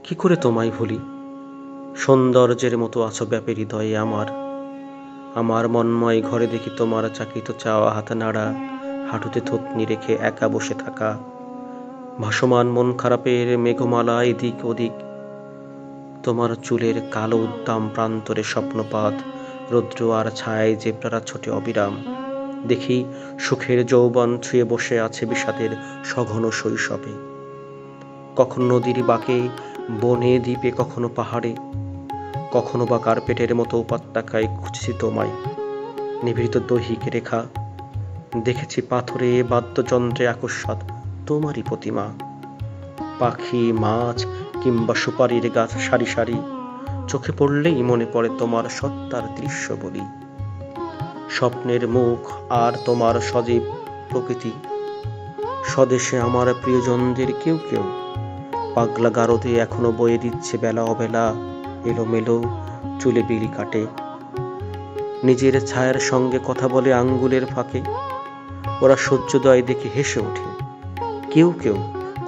কি করে তোমায় ভুলি? সৌন্দর্যের মতো আছো ব্যাপে হৃদয়ে আমার। আমার মনময় ঘরে দেখি তোমার চাকিত চাওয়া হাত নাড়া, হাঁটুতে থুতনি রেখে একা বসে থাকা, ভাসমান মন খারাপের মেঘমালা এদিক ওদিক। তোমার চুলের কালো উদ্দাম প্রান্তরে স্বপ্নপাত, রৌদ্র আর ছায়ায় জেব্রারা ছোটে অবিরাম। দেখি সুখের যৌবন ছুঁয়ে বসে আছে বিষাদের সঘন শৈশবে। কখনো নদীর বাঁকে, বনে দ্বীপে, কখনো পাহাড়ে, কখনো বা কার্পেটের মতো উপত্যকায় খুঁজেছি তোমায়। নিভৃত দৈহিক রেখা, দেখেছি পাথরে বাদ্যযন্ত্রে আকস্মাৎ তোমারই প্রতিমা। পাখি, মাছ কিংবা সুপারির গাছ সারি সারি, চোখে পড়লেই মনে পড়ে তোমার সত্তার দৃশ্য বলি। স্বপ্নের মুখ আর তোমার সজীব প্রকৃতি। স্বদেশে আমার প্রিয়জনদের কেউ কেউ পাগলা গারদে এখনো বয়ে দিচ্ছে বেলা অবেলা এলোমেলো চুলে বিড়ি কাটে। নিজের ছায়ার সঙ্গে কথা বলে আঙ্গুলের ফাঁকে। ওরা সূর্যোদয় দেখে হেসে ওঠে। কেউ কেউ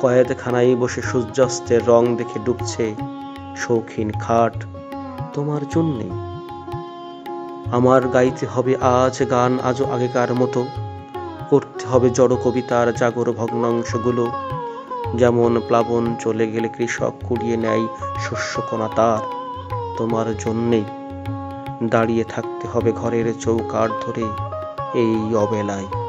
কয়েদখানায় বসে সূর্যাস্তের রং দেখে ডুবছে। শৌখিন খাট তোমার জন্যে। আমার গাইতে হবে আজ গান আজও আগেকার মতো। করতে হবে জড় কবিতার জাগর ভগ্নাংশগুলো। যেমন প্লাবন চলে গেলে কৃষক কুড়িয়ে নেয় শস্যকণা তার, তোমার জন্যেই দাঁড়িয়ে থাকতে হবে ঘরের চৌকাঠ ধরে এই অবেলায়।